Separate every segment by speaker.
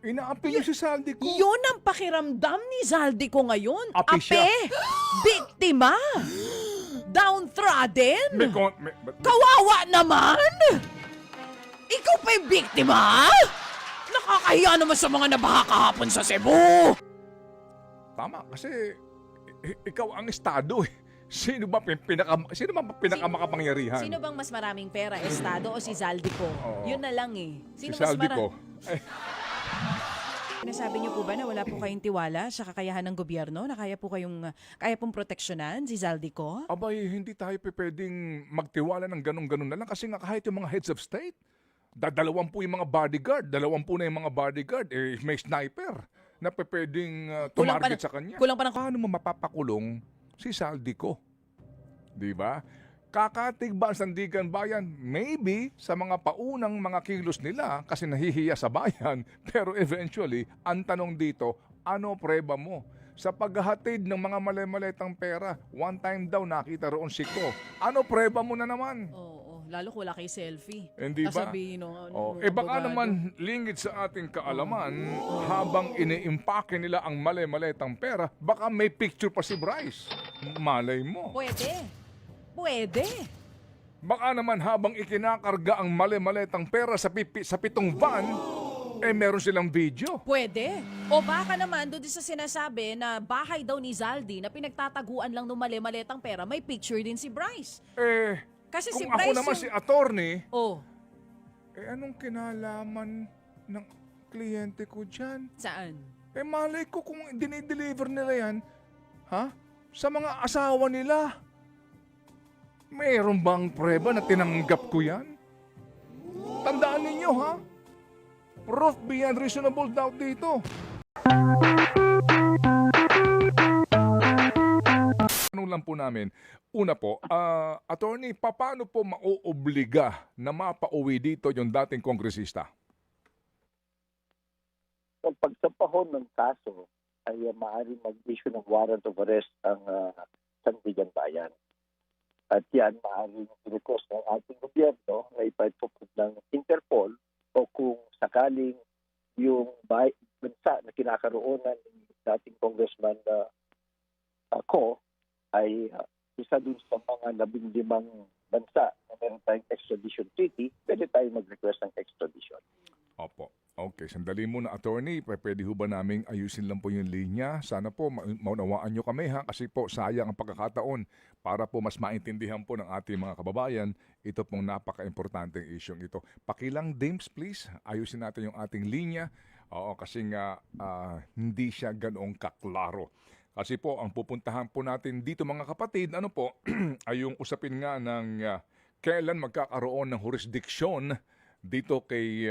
Speaker 1: Inaapi niyo si Zaldico.
Speaker 2: Yun ang pakiramdam ni Zaldico ngayon.
Speaker 1: Api siya.
Speaker 2: Biktima, downtrodden,
Speaker 1: May
Speaker 2: kawawa naman. Ikaw pa yung biktima? Nakakahiya naman sa mga nabaha kahapon sa Cebu.
Speaker 1: Tama, kasi ikaw ang estado eh. Sino ba pinakamakapangyarihan?
Speaker 2: Sino bang mas maraming pera, Estado o si Zaldico?
Speaker 1: Oo.
Speaker 2: Yun na lang eh.
Speaker 1: Si
Speaker 2: Sino mas
Speaker 1: Zaldico.
Speaker 2: Sinasabi niyo po ba na wala po kayong tiwala sa kakayahan ng gobyerno na kaya pong proteksyonan si Zaldico?
Speaker 1: Abay, hindi tayo pwedeng magtiwala ng ganun-ganun na lang kasi nga kahit yung mga heads of state, dalawampu yung mga bodyguard, dalawampu na yung mga bodyguard, may sniper na pwedeng tumarget sa kanya.
Speaker 2: Kulang pa ng...
Speaker 1: Paano mo mapapakulong si Zaldico? Di ba? Kakatig ba ang Sandigan Bayan? Maybe sa mga paunang mga kilos nila kasi nahihiya sa bayan. Pero eventually, ang tanong dito, ano preba mo? Sa paghahatid ng mga mali-malitang pera, one time daw nakita roon si Ko. Ano preba mo na naman?
Speaker 2: Oo, lalo kung wala kay selfie.
Speaker 1: Hindi ba?
Speaker 2: Sasabihin,
Speaker 1: Baka naman lingid sa ating kaalaman, habang iniimpake nila ang mali-malitang pera, baka may picture pa si Bryce. Malay mo.
Speaker 2: Pwede.
Speaker 1: Baka naman habang ikinakarga ang mali-malitang pera sa 7 van, meron silang video.
Speaker 2: Pwede. O baka naman doon sa sinasabi na bahay daw ni Zaldi na pinagtataguan lang ng mali-malitang pera, may picture din si Bryce. Kasi
Speaker 1: Kung
Speaker 2: si
Speaker 1: ako
Speaker 2: Bryce
Speaker 1: naman si attorney,
Speaker 2: Oh,
Speaker 1: anong kinalaman ng kliyente ko dyan?
Speaker 2: saan?
Speaker 1: Malay ko kung dinideliver nila yan, sa mga asawa nila. Mayroon bang preba na tinanggap ko yan? Tandaan ninyo, Proof beyond reasonable doubt dito. Tanong lang po namin, una po, attorney, paano po mauobliga na mapauwi dito yung dating kongresista?
Speaker 3: So, pag sa pahon ng kaso ay maaaring mag-issue ng warrant of arrest ang Sandigan Bayan. At yan maaaring request ng ating gobyerno na ipatupad ng Interpol o kung sakaling yung bansa na kinakaroonan ng dating congressman Ko ay isa dun sa mga 15 bansa na meron tayong extradition treaty, pwede tayong mag-request ng extradition.
Speaker 1: Opo. Okay, sandali muna, attorney. Pwede ho ba naming ayusin lang po yung linya? Sana po maunawaan nyo kami kasi po sayang ang pagkakataon para po mas maintindihan po ng ating mga kababayan ito pong napaka-importanteng isyong ito. Pakilang, Dames, please. Ayusin natin yung ating linya. Oo, kasi nga hindi siya ganoong kaklaro. Kasi po, ang pupuntahan po natin dito mga kapatid, ano po, ay yung usapin nga ng kailan magkakaroon ng jurisdiksyon dito kay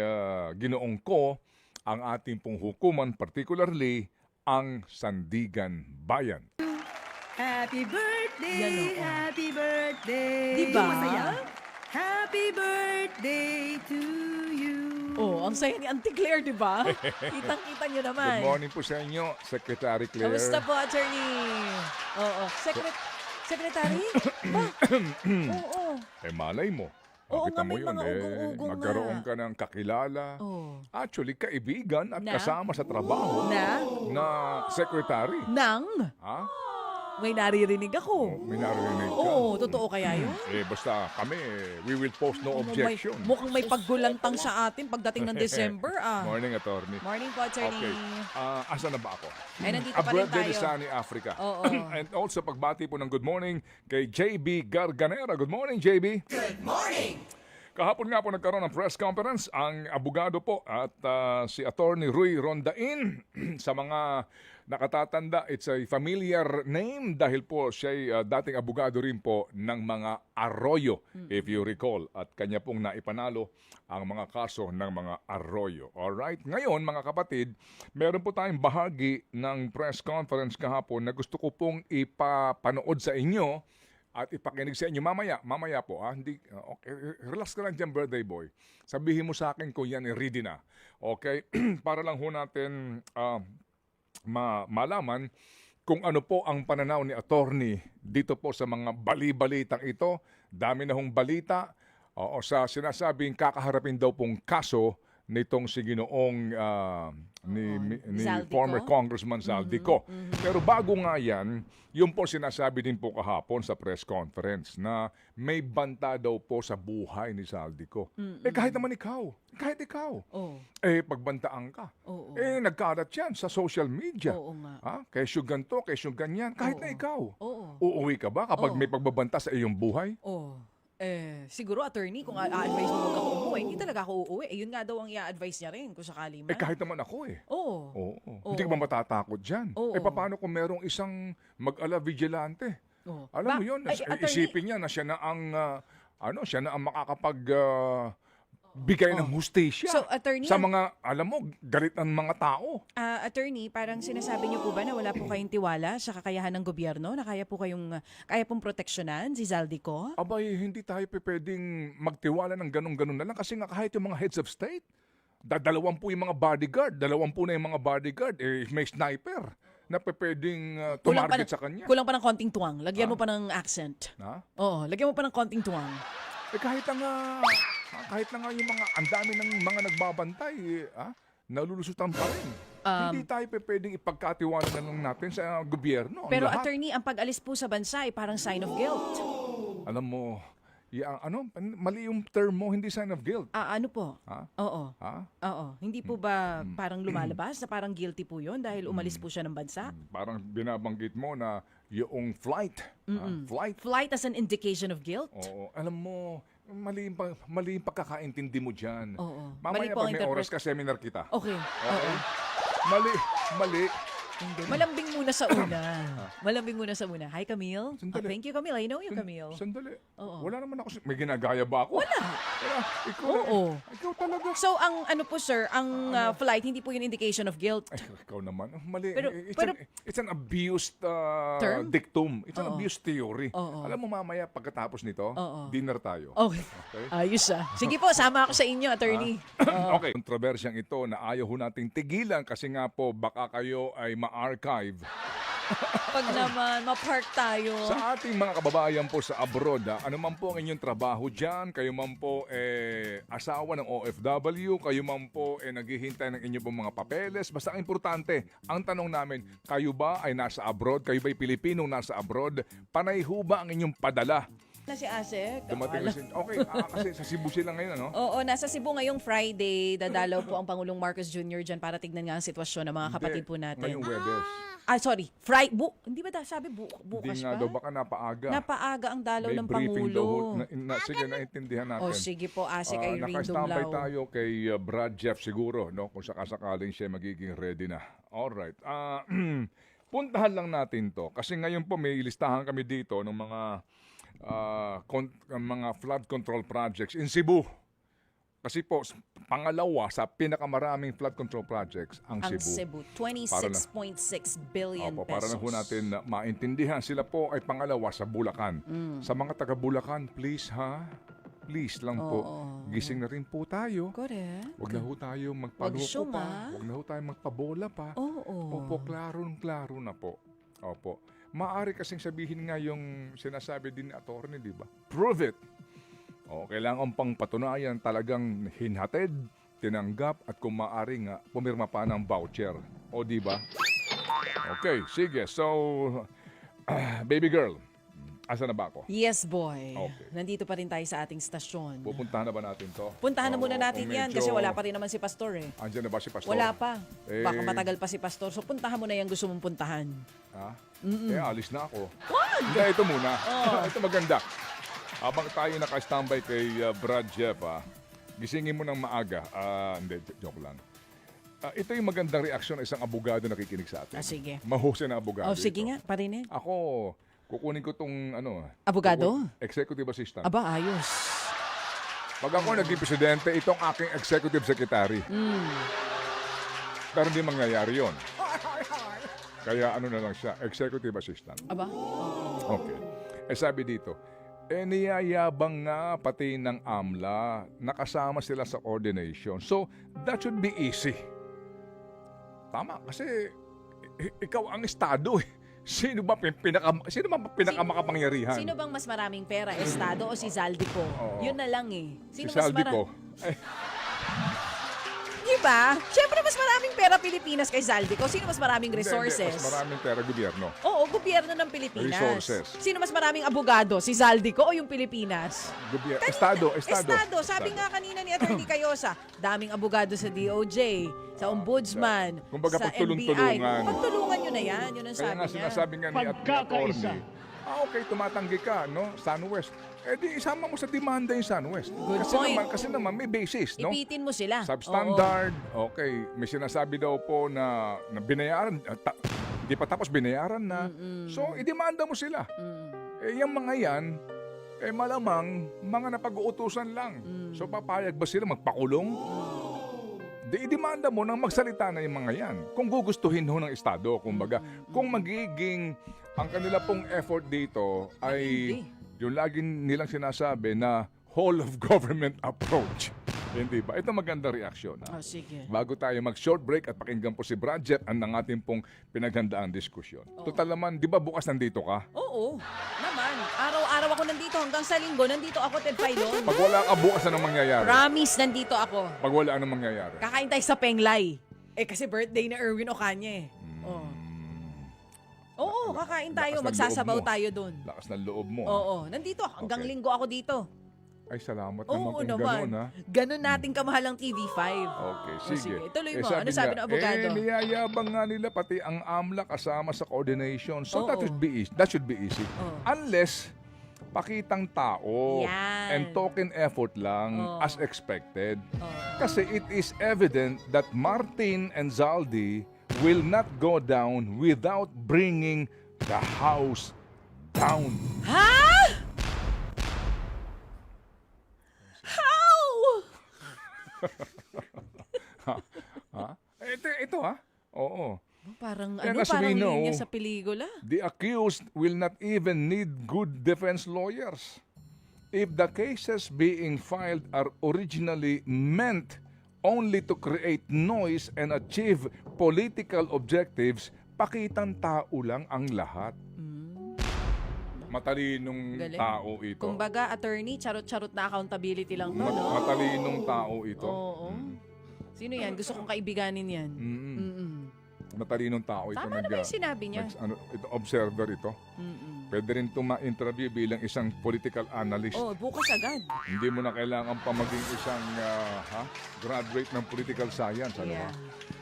Speaker 1: Ginoong Ko ang ating pong hukuman, particularly ang Sandigan Bayan.
Speaker 4: Happy birthday!
Speaker 2: Yan, oo.
Speaker 4: Happy birthday!
Speaker 2: Diba?
Speaker 4: Masaya. Happy birthday to you!
Speaker 2: Oh, ang saya ni Auntie Claire, di ba? Kitang-kita niyo naman.
Speaker 1: Good morning po sa inyo, Secretary Claire.
Speaker 2: Kamusta po, attorney? Oo. Secretary? Ba? Oo.
Speaker 1: Malay mo.
Speaker 2: Oo
Speaker 1: Makita
Speaker 2: nga,
Speaker 1: mo
Speaker 2: may
Speaker 1: yun,
Speaker 2: mga ugong-ugong
Speaker 1: magkaroon
Speaker 2: nga.
Speaker 1: ka ng kakilala.
Speaker 2: Oh.
Speaker 1: Actually, kaibigan at
Speaker 2: Na?
Speaker 1: kasama sa trabaho na secretary.
Speaker 2: Nang?
Speaker 1: Ha?
Speaker 2: May naririnig ako.
Speaker 1: May narinig ka.
Speaker 2: Oo, totoo kaya yun?
Speaker 1: Basta kami, we will post no objection.
Speaker 2: Mukhang may paggulantang sa atin pagdating ng December,
Speaker 1: Morning, attorney.
Speaker 2: Morning po, attorney.
Speaker 1: Okay. Asan na ba ako?
Speaker 2: Ay, nandito pa rin
Speaker 1: Birthday ni
Speaker 2: tayo.
Speaker 1: Sunny Africa.
Speaker 2: Oo.
Speaker 1: And also, pagbati po ng good morning kay JB Garganera. Good morning, JB. Good morning! Kahapon nga po nagkaroon ng press conference ang abogado po at si Attorney Rui Rondain. Sa mga nakatatanda, it's a familiar name dahil po siya dating abogado rin po ng mga Arroyo, if you recall. At kanya pong naipanalo ang mga kaso ng mga Arroyo. Alright? Ngayon, mga kapatid, meron po tayong bahagi ng press conference kahapon na gusto ko pong ipapanood sa inyo at ipakinig sa inyo mamaya po hindi okay, relax ka lang dyan, birthday boy. Sabihin mo sa akin kung yan ready na. Okay? Para lang ho natin malaman kung ano po ang pananaw ni attorney dito po sa mga bali-balitang ito. Dami na hong balita sa sinasabing kakaharapin daw pong kaso nitong si Ginoong ni
Speaker 2: Zaldico?
Speaker 1: former Congressman Zaldico. Pero bago nga yan, yung po sinasabi din po kahapon sa press conference na may banta daw po sa buhay ni Zaldico. Kahit naman ikaw, kahit ikaw,
Speaker 2: Oh.
Speaker 1: pagbantaan ka.
Speaker 2: Oo.
Speaker 1: Nagkalat yan sa social media.
Speaker 2: Oo nga.
Speaker 1: Kesyo ganito, kesyo ganyan, kahit na ikaw.
Speaker 2: Oo.
Speaker 1: Uuwi ka ba kapag
Speaker 2: Oo.
Speaker 1: may pagbabanta sa iyong buhay?
Speaker 2: Oh. Siguro attorney, kung a-advise mo huwag ako umuwi, hindi talaga ako uuwi. Yun nga daw ang i-advise niya rin kung sakali man.
Speaker 1: Kahit naman ako
Speaker 2: Oo.
Speaker 1: Oo. Hindi ka ba matatakot dyan?
Speaker 2: Oo.
Speaker 1: Paano kung merong isang mag-ala vigilante?
Speaker 2: Oo.
Speaker 1: Alam mo yun,
Speaker 2: attorney,
Speaker 1: isipin niya na siya na ang, siya na ang makakapag bigay ng hustisya
Speaker 2: So, attorney,
Speaker 1: sa mga, alam mo, galit ng mga tao.
Speaker 2: attorney, parang sinasabi niyo po ba na wala po kayong tiwala sa kakayahan ng gobyerno na kaya pong proteksyonan si Zaldico?
Speaker 1: Abay, hindi tayo pwedeng magtiwala ng ganun-ganun na lang kasi nga kahit yung mga heads of state, dalawampu yung mga bodyguard, dalawampu na yung mga bodyguard, may sniper na pwedeng tumarget sa kanya.
Speaker 2: Kulang pa ng konting tuwang. Lagyan mo pa ng accent.
Speaker 1: Na?
Speaker 2: Oo, lagyan mo pa ng konting tuwang.
Speaker 1: Kahit na nga yung mga, ang dami ng mga nagbabantay, nalulusutan pa rin. Hindi tayo pwedeng ipagkatiwala na lang natin sa gobyerno. Ang
Speaker 2: Pero
Speaker 1: lahat.
Speaker 2: attorney, ang pag-alis po sa bansa ay parang sign of guilt.
Speaker 1: Alam mo, mali yung term mo, hindi sign of guilt.
Speaker 2: Ano po?
Speaker 1: Ha?
Speaker 2: Oo.
Speaker 1: Ha?
Speaker 2: Oo. Hindi po ba parang lumalabas na parang guilty po yun dahil umalis po siya ng bansa?
Speaker 1: Parang binabanggit mo na yung flight. Flight.
Speaker 2: Flight as an indication of guilt?
Speaker 1: Oo. Alam mo, mali yung pagkakaintindi mo dyan.
Speaker 2: Oo. Mali
Speaker 1: Mamaya
Speaker 2: po
Speaker 1: pag
Speaker 2: ang
Speaker 1: may oras ka, seminar kita.
Speaker 2: Okay.
Speaker 1: Okay? Mali.
Speaker 2: Malambing muna sa una. Malambing muna sa una. Hi, Camille.
Speaker 1: Sandali.
Speaker 2: Thank you, Camille. I know you, Camille.
Speaker 1: Sandali.
Speaker 2: Oo.
Speaker 1: Wala naman ako. May ginagaya ba ako?
Speaker 2: Wala.
Speaker 1: Ikaw,
Speaker 2: Oo.
Speaker 1: Ikaw talaga.
Speaker 2: So, ang ano po, sir, ang flight, hindi po yun indication of guilt.
Speaker 1: Ay, ikaw naman. Mali.
Speaker 2: Pero-
Speaker 1: It's an abused
Speaker 2: Term?
Speaker 1: dictum. It's an
Speaker 2: Oo.
Speaker 1: abused theory.
Speaker 2: Oo.
Speaker 1: Alam mo mamaya pagkatapos nito,
Speaker 2: Oo.
Speaker 1: dinner tayo.
Speaker 2: Okay.
Speaker 1: Okay?
Speaker 2: Ayos ah. Sige po, sama ako sa inyo, attorney.
Speaker 1: Okay. Kontrobersyang ito na ayaw ho nating tigilan kasi nga po baka kayo ay ma-archive
Speaker 2: Pag naman, ma-park tayo.
Speaker 1: sa ating mga kababayan po sa abroad. Ano man po ang inyong trabaho dyan, kayo man po asawa ng OFW, kayo man po naghihintay ng inyong pong mga papeles. Basta ang importante, ang tanong namin, kayo ba ay nasa abroad? Kayo ba ay Pilipinong nasa abroad? Panay ho ba ang inyong padala?
Speaker 2: Na si Asek.
Speaker 1: Dumating na okay, kasi sa Cebu sila ngayon, ano?
Speaker 2: Oo, nasa Cebu ngayong Friday. Dadalaw po ang Pangulong Marcos Jr. dyan para tignan nga ang sitwasyon ng mga kapatid po natin.
Speaker 1: Ngayong Webes.
Speaker 2: Sorry. Hindi ba sabi bukas
Speaker 1: Hindi nga
Speaker 2: pa?
Speaker 1: daw, baka napaaga.
Speaker 2: Napaaga ang dalaw
Speaker 1: May
Speaker 2: ng
Speaker 1: briefing daw ho.
Speaker 2: Pangulo.
Speaker 1: Sige, naintindihan natin.
Speaker 2: O sige po, Asek ay
Speaker 1: Naka-standby
Speaker 2: Dumlao.
Speaker 1: tayo kay Brad Jeff siguro, no? Kung sakasakaling siya magiging ready na. Alright. Puntahan lang natin to. Kasi ngayon po may listahan kami dito ng mga flood control projects in Cebu. Kasi po, pangalawa sa pinakamaraming flood control projects, ang
Speaker 2: Ang
Speaker 1: Cebu.
Speaker 2: Cebu, 26.6 billion
Speaker 1: Opo,
Speaker 2: pesos.
Speaker 1: para na po natin maintindihan. Sila po ay pangalawa sa Bulacan. Sa mga taga Bulacan, please ha? Please lang po. Gising na rin po tayo.
Speaker 2: Correct.
Speaker 1: Huwag na ho tayo
Speaker 2: Wag
Speaker 1: magpaluko
Speaker 2: suma.
Speaker 1: pa. Huwag na ho tayo magpabola pa.
Speaker 2: Oo.
Speaker 1: Opo, klaro na po. Opo. Maaari kasing sabihin nga yung sinasabi din ni attorney, di ba? Prove it. Kailangan pang patunayan talagang hinhatid, tinanggap at kung maaari nga, pumirma pa ng voucher. O di ba? Okay, sige. So, baby girl, asa na ba ako?
Speaker 2: Yes, boy.
Speaker 1: Okay.
Speaker 2: Nandito pa rin tayo sa ating stasyon.
Speaker 1: Pupuntahan na ba natin to?
Speaker 2: Puntahan na
Speaker 1: Oo,
Speaker 2: muna natin
Speaker 1: kung
Speaker 2: yan
Speaker 1: medyo-
Speaker 2: kasi wala pa rin naman si Pastor eh.
Speaker 1: Andyan na ba si Pastor?
Speaker 2: Wala pa. Baka
Speaker 1: Eh,
Speaker 2: matagal pa si Pastor. So puntahan mo na yung gusto mong puntahan.
Speaker 1: Ha? Alis na ako. Hindi, ito muna. Ito maganda. Habang tayo naka-standby kay Brad Jeff, gisingin mo ng maaga. Hindi, joke lang. Ito yung magandang reaksyon ng isang abogado na nakikinig sa atin.
Speaker 2: Sige.
Speaker 1: Mahusay na abogado.
Speaker 2: Sige
Speaker 1: ito.
Speaker 2: nga, parinig.
Speaker 1: Ako, kukunin ko itong
Speaker 2: Abogado?
Speaker 1: executive assistant.
Speaker 2: Aba, ayos.
Speaker 1: Pag ako naging presidente, itong aking executive secretary. Pero hindi mangyayari yon. Kaya ano na lang siya, executive assistant.
Speaker 2: Aba?
Speaker 1: Okay. Sabi dito, niyayabang nga pati ng AMLA, nakasama sila sa coordination. So, that should be easy. Tama, kasi ikaw ang estado eh. Sino ba pinakamakapangyarihan?
Speaker 2: Sino bang mas maraming pera, Estado o si Zaldico?
Speaker 1: Oo.
Speaker 2: Yun na lang eh.
Speaker 1: Si
Speaker 2: Sino mas
Speaker 1: Saldico.
Speaker 2: Di ba? Siyempre, mas maraming pera Pilipinas kay Zaldico. Sino mas maraming
Speaker 1: Hindi,
Speaker 2: resources?
Speaker 1: mas maraming pera gobyerno.
Speaker 2: Oo, gobyerno ng Pilipinas.
Speaker 1: Resources.
Speaker 2: Sino mas maraming abogado? Si Zaldico o yung Pilipinas?
Speaker 1: Estado.
Speaker 2: Sabi nga kanina ni Atty. Cayosa, daming abogado sa DOJ, sa Ombudsman,
Speaker 1: Kumbaga,
Speaker 2: sa
Speaker 1: pagtulong-tulungan.
Speaker 2: NBI. Pagtulungan nyo na yan. Yun ang
Speaker 1: Kaya
Speaker 2: sabi
Speaker 1: nga
Speaker 2: niya.
Speaker 1: sinasabi nga ni Atty. Okay, tumatanggi ka, no? SunWest. Di isama mo sa demanda yung SunWest.
Speaker 2: Good
Speaker 1: kasi
Speaker 2: point.
Speaker 1: Kasi naman may basis, no?
Speaker 2: Ipitin mo sila.
Speaker 1: Substandard. Okay, may sinasabi daw po na binayaran, hindi pa tapos binayaran na. So, idemanda mo sila. Yung mga yan, malamang mga napag-uutusan lang. So, papayag ba sila magpakulong? Idemanda mo nang magsalita na yung mga yan. Kung gugustuhin ho ng Estado, kumbaga, kung magiging ang kanila pong effort dito ay yung lagi nilang sinasabi na whole of government approach. Hindi ba? Ito maganda reaksyon.
Speaker 2: Oh, sige.
Speaker 1: Bago tayo mag-short break at pakinggan po si Bradjet ang ating pong pinaghandaang diskusyon. Total naman, di ba bukas nandito ka?
Speaker 2: Oo, naman. Araw-araw ako nandito hanggang sa linggo. Nandito ako, Ted Filon.
Speaker 1: Pag wala ka, bukas anong mangyayari?
Speaker 2: Promise, nandito ako.
Speaker 1: Pag wala, anong mangyayari?
Speaker 2: Kakain tayo sa Penglay. Kasi birthday ni Erwin Ocaña eh. Oo, kakain tayo.
Speaker 1: Lakas ng
Speaker 2: Magsasabaw
Speaker 1: loob mo.
Speaker 2: tayo doon.
Speaker 1: Lakas ng loob mo.
Speaker 2: Oo, nandito ako. Hanggang
Speaker 1: Okay.
Speaker 2: linggo ako dito.
Speaker 1: Ay, salamat
Speaker 2: Oo
Speaker 1: naman kung
Speaker 2: naman.
Speaker 1: gano'n, ha?
Speaker 2: Ganun nating kamahalang TV5.
Speaker 1: Okay,
Speaker 2: O,
Speaker 1: sige.
Speaker 2: Tuloy mo. Ano sabi ng abogado?
Speaker 1: Niyayabang nga nila pati ang AMLA kasama sa coordination. So
Speaker 2: Oo.
Speaker 1: that should be easy.
Speaker 2: Oo.
Speaker 1: Unless pakitang tao
Speaker 2: Yan.
Speaker 1: and token effort lang
Speaker 2: Oo.
Speaker 1: as expected.
Speaker 2: Oo.
Speaker 1: Kasi it is evident that Martin and Zaldi will not go down without bringing the house down.
Speaker 2: Ha? How?
Speaker 1: Ha? Ito ha? Oo.
Speaker 2: Parang
Speaker 1: And as
Speaker 2: parang
Speaker 1: we know,
Speaker 2: linya sa pelikula.
Speaker 1: The accused will not even need good defense lawyers. If the cases being filed are originally meant only to create noise and achieve political objectives, pakitang tao lang ang lahat. Matalinong
Speaker 2: Galing.
Speaker 1: tao ito.
Speaker 2: Kumbaga, attorney, charot-charot na accountability lang to, no?
Speaker 1: Matalinong tao ito.
Speaker 2: Oo. Sino yan? Gusto kong kaibiganin yan.
Speaker 1: Matalinong tao ito.
Speaker 2: Tama naman yung sinabi niya.
Speaker 1: Ito, observer ito. Pwede rin ito ma-interview bilang isang political analyst.
Speaker 2: Oh, bukas agad.
Speaker 1: Hindi mo na kailangan pa maging isang graduate ng political science. Ano
Speaker 2: Yeah.
Speaker 1: ba?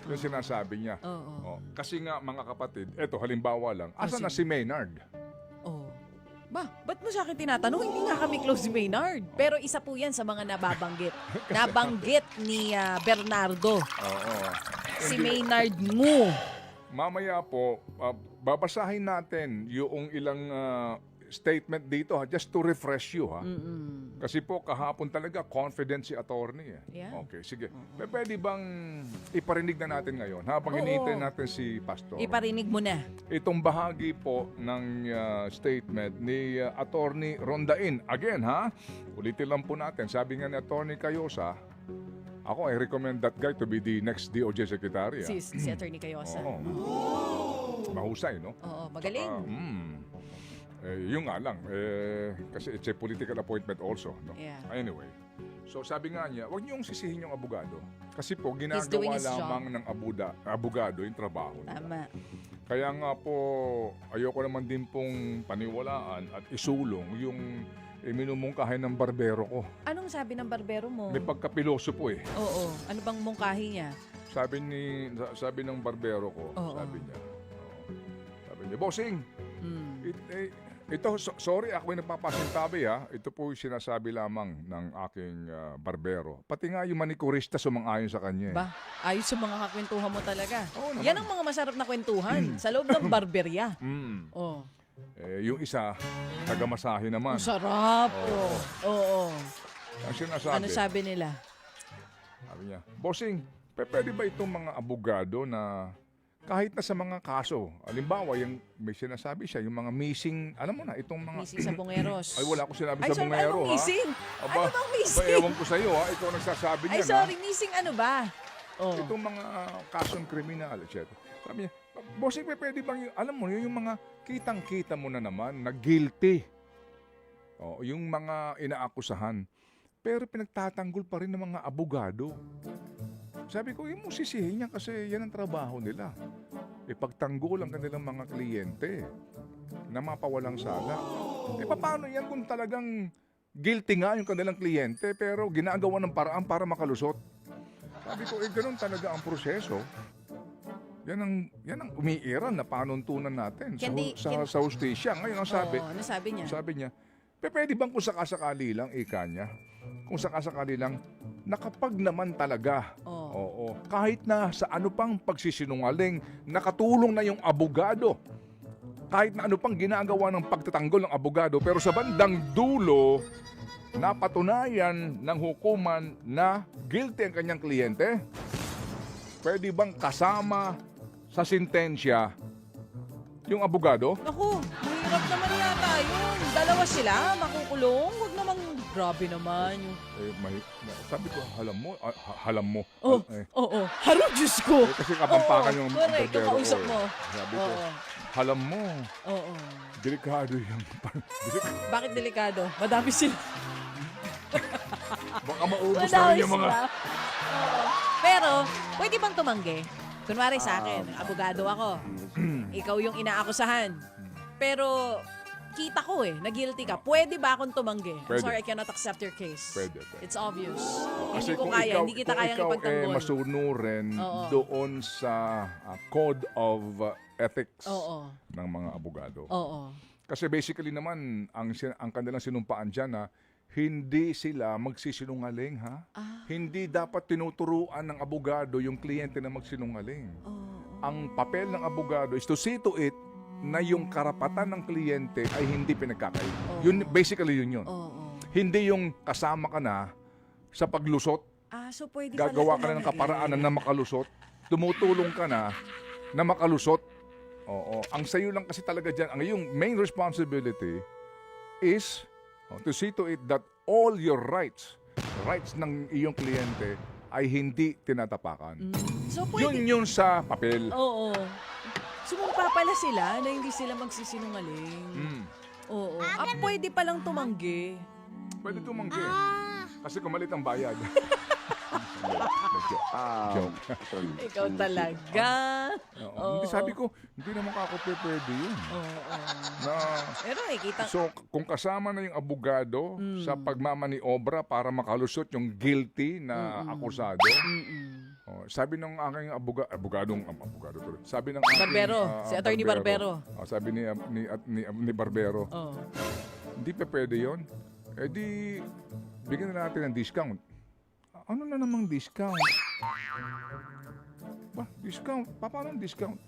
Speaker 1: Yung sinasabi niya.
Speaker 2: Oo.
Speaker 1: Kasi nga mga kapatid, eto halimbawa lang, asa na si
Speaker 2: sige.
Speaker 1: Maynard?
Speaker 2: Oh. Ba't mo sa akin tinatanong? Hindi nga kami close si Maynard. Pero isa po yan sa mga nababanggit. Nabanggit ni Bernardo.
Speaker 1: Oo.
Speaker 2: Si
Speaker 1: Hindi-
Speaker 2: Maynard Ngu.
Speaker 1: Mamaya po, babasahin natin yung ilang statement dito just to refresh you. Kasi po kahapon talaga confident si attorney.
Speaker 2: Yeah.
Speaker 1: Okay, sige. Pwede bang iparinig na natin ngayon habang
Speaker 2: Oo.
Speaker 1: hinihintay natin si Pastor?
Speaker 2: Iparinig mo na.
Speaker 1: Itong bahagi po ng statement ni Attorney Rondain. Again, ulitin lang po natin. Sabi nga ni Attorney Cayosa, ako, I recommend that guy to be the next DOJ Secretary.
Speaker 2: Si Attorney Cayosa.
Speaker 1: Oo. Mahusay, no?
Speaker 2: Oo, magaling.
Speaker 1: Yung nga lang, kasi it's a political appointment also. No?
Speaker 2: Yeah.
Speaker 1: Anyway, so sabi nga niya, huwag niyong sisihin yung abogado. Kasi po,
Speaker 2: doing
Speaker 1: ginagawa
Speaker 2: his
Speaker 1: lamang ng abogado yung trabaho nila.
Speaker 2: Tama.
Speaker 1: Kaya nga po, ayoko naman din pong paniwalaan at isulong yung minumungkahin ng barbero ko.
Speaker 2: Anong sabi ng barbero mo?
Speaker 1: May pagkapiloso po eh.
Speaker 2: Oo. Ano bang mungkahi niya?
Speaker 1: Sabi ng barbero ko,
Speaker 2: Oo.
Speaker 1: sabi niya, Bossing, sorry, ako yung nagpapasintabi ha. Ito po yung sinasabi lamang ng aking barbero. Pati nga yung manikurista sumang-ayon sa kanya.
Speaker 2: Ba, ayos sa mga kakwentuhan mo talaga.
Speaker 1: Oo naman.
Speaker 2: Yan ang mga masarap na kwentuhan sa loob ng barberya. Oh.
Speaker 1: Yung isa, taga-masahe naman.
Speaker 2: Ang sarap. Oo.
Speaker 1: Ang sinasabi,
Speaker 2: Ano sabi nila?
Speaker 1: sabi niya, Bossing, pwede ba itong mga abogado na kahit na sa mga kaso, halimbawa, yung may sinasabi siya, yung mga missing, alam mo na, itong mga...
Speaker 2: Missing sa Bungeros.
Speaker 1: Ay, wala ko sinabi
Speaker 2: Ay,
Speaker 1: sa
Speaker 2: sorry,
Speaker 1: bungero,
Speaker 2: anong
Speaker 1: ha?
Speaker 2: missing?
Speaker 1: Aba,
Speaker 2: Ano bang missing?
Speaker 1: Ba, ewan ko sa'yo, ha? Ikaw ang nagsasabi
Speaker 2: Ay,
Speaker 1: niyan,
Speaker 2: sorry,
Speaker 1: ha?
Speaker 2: missing ano ba? Oh.
Speaker 1: Itong mga kasong kriminal, etc. Sabi niya, Bossing, pwede bang, alam mo, yung mga kitang-kita mo na naman, na guilty. Yung mga inaakusahan. Pero pinagtatanggol pa rin ng mga abogado. sabi ko, yung sisihin niya kasi yan ang trabaho nila. Ipagtanggol ang kanilang mga kliyente na mapawalang sala. Paano yan kung talagang guilty nga yung kanilang kliyente pero ginagawa ng paraan para makalusot? Sabi ko, ganun talaga ang proseso. Yan ang umiiral na panuntunan natin sa hustisya. Ngayon ang sabi,
Speaker 2: Oo, ano sabi niya?
Speaker 1: sabi niya, pwede bang kung sakasakali lang, ika niya, kung sakasakali lang, nakapag naman talaga, oo, kahit na sa ano pang pagsisinungaling, nakatulong na yung abogado, kahit na ano pang ginagawa ng pagtatanggol ng abogado, pero sa bandang dulo, napatunayan ng hukuman na guilty ang kanyang kliyente, pwede bang kasama sa sintensya yung abogado?
Speaker 2: Naku, mahirap naman yata yun. Dalawa sila, makukulong. Huwag namang, grabe naman.
Speaker 1: Sabi ko, halam mo.
Speaker 2: Oo. Harap, Diyos ko.
Speaker 1: Kasi kapampakan yung
Speaker 2: correct, yung kausap mo.
Speaker 1: Sabi ko, halam mo.
Speaker 2: Oo.
Speaker 1: Delikado yung...
Speaker 2: Bakit delikado? Madami sila.
Speaker 1: Baka maubos na rin yung mga...
Speaker 2: Oo. Pero, pwede bang tumanggi? Kunwari sa akin, abogado ako. Ikaw yung inaakusahan. Pero, kita ko na guilty ka. Pwede ba akong tumanggi? I'm
Speaker 1: Pwede.
Speaker 2: sorry, I cannot accept your case.
Speaker 1: Pwede.
Speaker 2: It's obvious.
Speaker 1: Kasi
Speaker 2: Hindi ko
Speaker 1: kung
Speaker 2: kaya,
Speaker 1: ikaw,
Speaker 2: hindi kita
Speaker 1: kung
Speaker 2: kayang
Speaker 1: ikaw
Speaker 2: ipagtanggol.
Speaker 1: masunurin
Speaker 2: Oo.
Speaker 1: doon sa Code of Ethics
Speaker 2: Oo.
Speaker 1: ng mga abogado.
Speaker 2: Oo.
Speaker 1: Kasi basically naman, ang kanilang sinumpaan dyan na hindi sila magsisinungaling, ha? Hindi dapat tinuturuan ng abogado yung kliyente na magsinungaling. Ang papel ng abogado is to see to it na yung karapatan ng kliyente ay hindi pinagkakaiba. Yun, basically yun. Hindi yung kasama ka na sa paglusot,
Speaker 2: So pwede
Speaker 1: gagawa ka
Speaker 2: pala
Speaker 1: na ng kaparaanan na makalusot, tumutulong ka na makalusot. Oo. Ang sayo lang kasi talaga dyan, ang iyong main responsibility is to see to it that all your rights ng iyong kliyente ay hindi tinatapakan.
Speaker 2: So pwede.
Speaker 1: Yun sa papel.
Speaker 2: Oo. Sumumpa pala sila na hindi sila magsisinungaling. Oo. Pwede palang tumanggi.
Speaker 1: Pwede tumanggi. Kasi kumalit ang bayad. Joke.
Speaker 2: Ikaw talaga.
Speaker 1: Hindi, sabi ko, hindi naman ako pwede yun. Na,
Speaker 2: Pero kita.
Speaker 1: so, kung kasama na yung abogado sa pagmamaniobra para makalusot yung guilty na akusado, sabi ng aking abogado to. Sabi ng aking
Speaker 2: Barbero, si Attorney Barbero.
Speaker 1: Sabi ni Barbero, hindi pa pwede yun. Di, bigyan na natin ng discount. Ano na namang discount? Discount? Paano ang discount?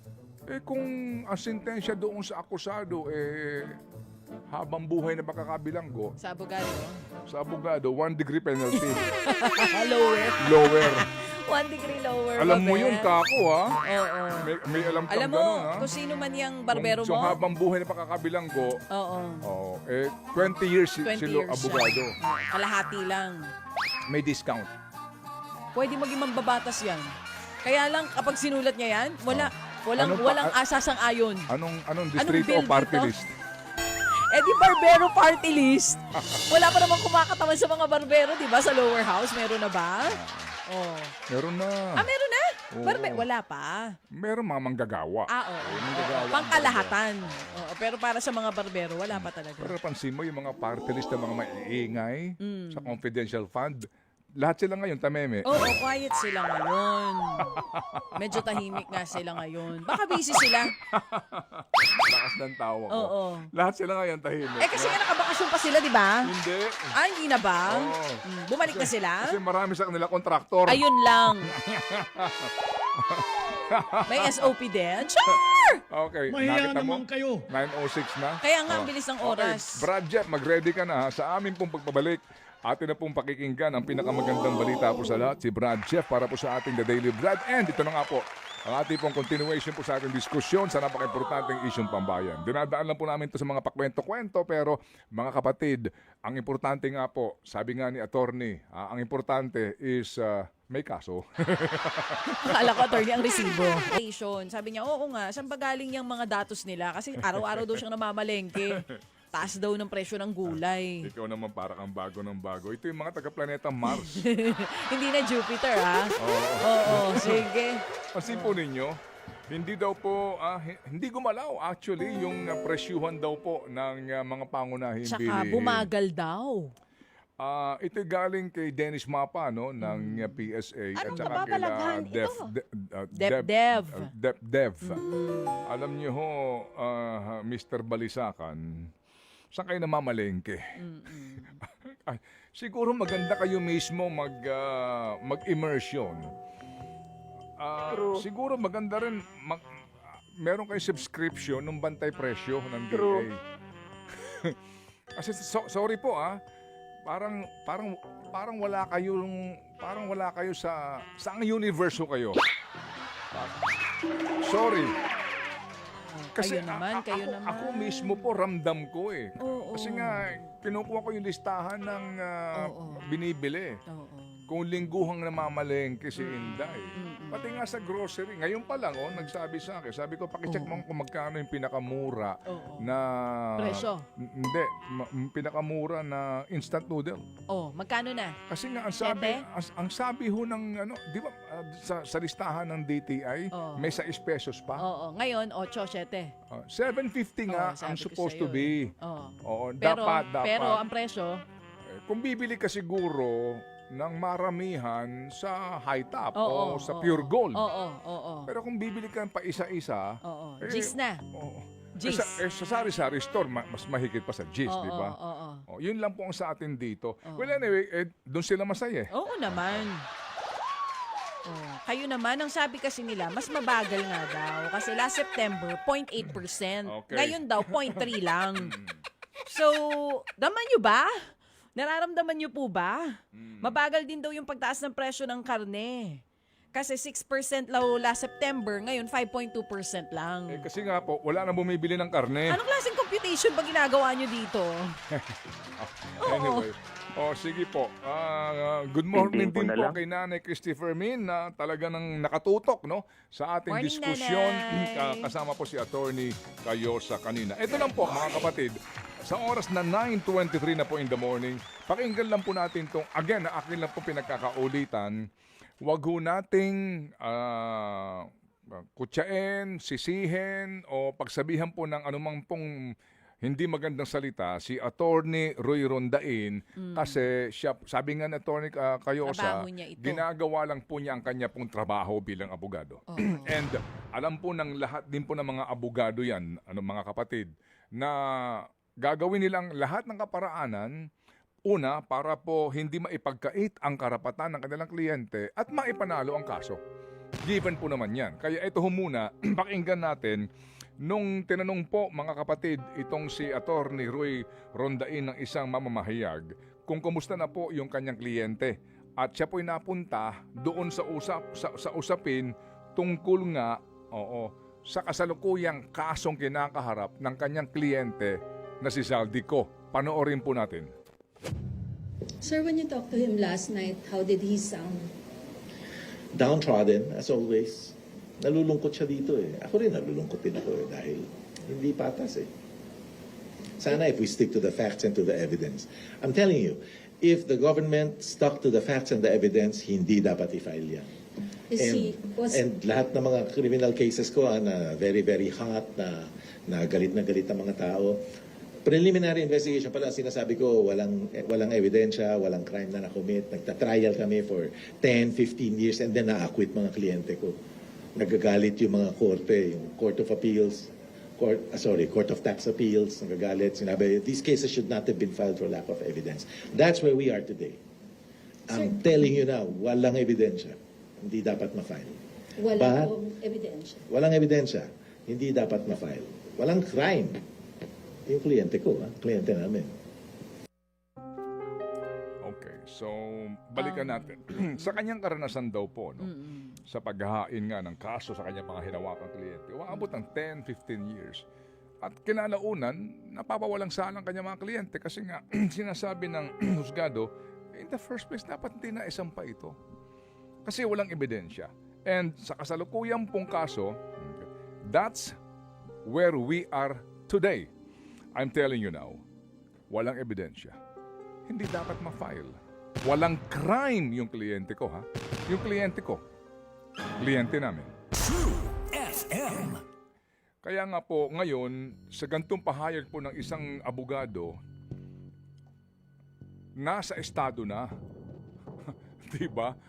Speaker 1: Kung ang sentensya doon sa akusado, habang buhay na makakabilanggo,
Speaker 2: Sa abogado.
Speaker 1: sa abogado, 1 degree penalty.
Speaker 2: Lower.
Speaker 1: Lower.
Speaker 2: 1 degree lower.
Speaker 1: Alam mo
Speaker 2: Babe.
Speaker 1: yun, kako, ha?
Speaker 2: Oo.
Speaker 1: May alam kang
Speaker 2: Alam mo,
Speaker 1: ganun, ha?
Speaker 2: kung sino man yung barbero
Speaker 1: So,
Speaker 2: mo.
Speaker 1: habang buhay na makakabilanggo,
Speaker 2: Oo.
Speaker 1: 20 years
Speaker 2: 20
Speaker 1: sila
Speaker 2: years
Speaker 1: abogado.
Speaker 2: siya. Kalahati lang.
Speaker 1: May discount.
Speaker 2: Pwede maging mambabatas yan. Kaya lang, kapag sinulat niya yan, walang asasang-ayon.
Speaker 1: Anong distrito o
Speaker 2: bill
Speaker 1: party
Speaker 2: dito?
Speaker 1: list?
Speaker 2: Di Barbero party list. Wala pa namang kumakatawan sa mga barbero, di ba? Sa lower house, meron na ba?
Speaker 1: Meron na.
Speaker 2: Meron na?
Speaker 1: Oo.
Speaker 2: Wala pa.
Speaker 1: Meron mga manggagawa.
Speaker 2: Oo.
Speaker 1: manggagawa ang
Speaker 2: Pangkalahatan. Oo, pero para sa mga barbero, wala pa talaga.
Speaker 1: Pero pansin mo yung mga party list na mga maiingay sa confidential fund, lahat sila ngayon tameme.
Speaker 2: Oo, quiet sila ngayon. Medyo tahimik nga sila ngayon. Baka busy sila.
Speaker 1: Lakas ng tawa ko.
Speaker 2: Oo.
Speaker 1: Lahat sila ngayon tahimik.
Speaker 2: Kasi nga nakabakasyon pa sila, di ba?
Speaker 1: Hindi.
Speaker 2: Hindi na ba?
Speaker 1: Oo.
Speaker 2: Bumalik na sila?
Speaker 1: Kasi marami sa kanila kontraktor.
Speaker 2: Ayun lang. May SOP din? Sure!
Speaker 1: Okay.
Speaker 5: Mahiya
Speaker 1: nakita mo?
Speaker 5: naman kayo.
Speaker 1: 9:06 na.
Speaker 2: Kaya nga, ang bilis ng oras.
Speaker 1: Okay, Brad Jeff, mag-ready ka na ha. Sa amin pong pagbabalik, atin na pong pakikinggan ang pinakamagandang balita po sa lahat, si Brad Jeff, para po sa ating The Daily Brad. And ito na nga po, ang ating pong continuation po sa ating diskusyon sa napaka-importanteng isyong pambayan. Dinadaan lang po namin ito sa mga pakwento-kwento, pero mga kapatid, ang importante nga po, sabi nga ni attorney, ang importante is may kaso.
Speaker 2: Akala ko, attorney, ang resibo. Sabi niya, oo nga, saan ba galing yung mga datos nila? Kasi araw-araw daw siyang namamalengke. taas daw ng presyo ng gulay.
Speaker 1: Ikaw naman para kang bago ng bago. Ito yung mga taga-planeta Mars.
Speaker 2: Hindi na Jupiter, ha? Oo, sige.
Speaker 1: Pansin po ninyo, hindi daw po, hindi gumalaw actually yung presyuhan daw po ng mga pangunahing
Speaker 2: Tsaka
Speaker 1: bilihin.
Speaker 2: bumagal daw.
Speaker 1: Ito galing kay Dennis Mapa no ng PSA
Speaker 2: Anong
Speaker 1: saka
Speaker 2: kababalaghan
Speaker 1: kila
Speaker 2: ito?
Speaker 1: Dev.
Speaker 2: Dev.
Speaker 1: Alam niyo ho, Mr. Balisakan, saan kayo namamalengke? Ay, siguro maganda kayo mismo mag-immersion. Siguro maganda rin meron kayo subscription ng bantay presyo ng DA. Kasi sorry po parang wala kayo sa saang universe kayo. Sorry. Kasi
Speaker 2: Kayo naman.
Speaker 1: ako mismo po ramdam ko eh.
Speaker 2: Oo.
Speaker 1: Kasi nga kinukuha ko yung listahan ng binibili.
Speaker 2: Oo.
Speaker 1: Kung lingguhang namamalengke si Inday. Pati nga sa grocery. Ngayon pa lang, nagsabi sa akin. Sabi ko, pakicheck mo kung magkano yung pinakamura na...
Speaker 2: Presyo?
Speaker 1: Hindi. Pinakamura na instant noodle.
Speaker 2: Magkano na?
Speaker 1: Kasi nga, ang sabi ho ng, di ba, sa listahan ng DTI, may 6 pesos pa.
Speaker 2: Oo. Ngayon, 8, 7.
Speaker 1: 7.50 nga
Speaker 2: sabi
Speaker 1: ang
Speaker 2: ko
Speaker 1: supposed
Speaker 2: sa'yo
Speaker 1: to be. Oo,
Speaker 2: Pero,
Speaker 1: dapat.
Speaker 2: pero ang presyo,
Speaker 1: Kung bibili ka siguro ng maramihan sa high top o sa pure gold. Pero kung bibili ka pa isa-isa,
Speaker 2: Gis na. Gis.
Speaker 1: Sa sari-sari store, mas mahigit pa sa Gis, di ba? Yun lang po ang sa atin dito. Well, anyway, doon sila masaya.
Speaker 2: Oo naman. Kayo naman, ang sabi kasi nila, mas mabagal nga daw. Kasi last September, 0.8%.
Speaker 1: Okay.
Speaker 2: Ngayon daw, 0.3 lang. So, daman nyo ba? Nararamdaman nyo po ba? Mabagal din daw yung pagtaas ng presyo ng karne. Kasi 6% last September, ngayon 5.2% lang.
Speaker 1: Kasi nga po, wala na bumibili ng karne.
Speaker 2: Anong klaseng computation ba ginagawa nyo dito?
Speaker 1: Anyway. Sige po. Good morning
Speaker 3: Hindi po
Speaker 1: din
Speaker 3: na
Speaker 1: po
Speaker 3: lang.
Speaker 1: kay Nanay Christopher Min na talaga nang nakatutok sa ating
Speaker 2: Morning,
Speaker 1: diskusyon.
Speaker 2: Nanay.
Speaker 1: Kasama po si Attorney Cayosa kanina. Ito lang po mga kapatid. Sa oras na 9:23 na po in the morning, pakinggan lang po natin itong, again, na akin lang po pinagkakaulitan, wag ho nating kutsain, sisihin, o pagsabihan po ng anumang pong hindi magandang salita si Attorney Roy Rondain kasi siya, sabi nga ni Attorney Cayosa,
Speaker 2: Trabaho niya ito.
Speaker 1: ginagawa lang po niya ang kanya pong trabaho bilang abogado. And alam po ng lahat din po ng mga abogado yan, mga kapatid, na gagawin nilang lahat ng kaparaanan, una, para po hindi maipagkait ang karapatan ng kanilang kliyente at maipanalo ang kaso. Given po naman yan. Kaya ito ho muna, pakinggan natin, nung tinanong po mga kapatid, itong si Attorney Roy Rondain ng isang mamamahayag, kung kumusta na po yung kanyang kliyente. At siya po'y napunta doon sa usapin tungkol nga, sa kasalukuyang kasong kinakaharap ng kanyang kliyente na si Zaldico. Panoorin po natin.
Speaker 5: Sir, when you talked to him last night, how did he sound?
Speaker 6: Downtrodden, as always. Nalulungkot siya dito eh. Ako rin nalulungkot din ako eh, dahil hindi patas eh. Sana if we stick to the facts and to the evidence. I'm telling you, if the government stuck to the facts and the evidence, hindi dapat i-file yan. And lahat ng mga criminal cases ko na very, very hot, na galit ang mga tao, preliminary investigation pala, sinasabi ko, walang ebidensya, walang crime na nakomit. Nagtatrial kami for 10, 15 years and then na-acquit mga kliyente ko. Nagagalit yung mga korte, yung Court of Appeals, Court of Tax Appeals, nagagalit. Sinabi, these cases should not have been filed for lack of evidence. That's where we are today. I'm telling you now, walang ebidensya. Hindi dapat ma-file.
Speaker 5: Walang ebidensya.
Speaker 6: Walang ebidensya. Hindi dapat ma-file. Walang crime. Yung kliyente ko, kliyente namin.
Speaker 1: Okay, so balikan natin. Sa kanyang karanasan daw po, sa paghahain nga ng kaso sa kanyang mga hinawakang kliyente, umaabot ng 10, 15 years. At kinalaunan, napapawalang sala ang kanyang mga kliyente kasi nga sinasabi ng husgado, in the first place, dapat hindi na isampa ito. Kasi walang ebidensya. And sa kasalukuyang pong kaso, that's where we are today. I'm telling you now, walang ebidensya. Hindi dapat ma-file. Walang crime yung kliyente ko, ha? Yung kliyente ko. Kliyente namin. Kaya nga po, ngayon, sa gantong pahayag po ng isang abogado, nasa estado na. Diba?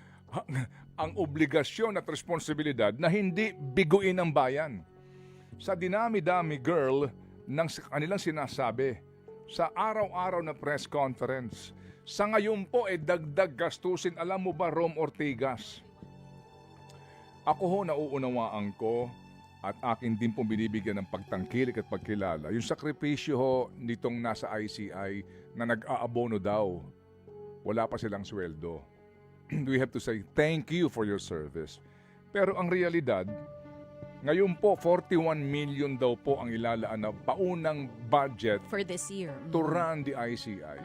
Speaker 1: Ang obligasyon at responsibilidad na hindi biguin ang bayan. Sa dinami-dami, girl, ng kanilang sinasabi, sa araw-araw na press conference, sa ngayon po, dagdag gastusin. Alam mo ba, Rom Ortigas? Ako ho, nauunawaan ko at akin din pong binibigyan ng pagtangkilik at pagkilala. Yung sakripisyo ho nitong nasa ICI na nag-aabono daw. Wala pa silang sweldo. We have to say, thank you for your service. Pero ang realidad, ngayon po, 41 million daw po ang ilalaan na paunang budget
Speaker 2: For this year.
Speaker 1: to run the ICI.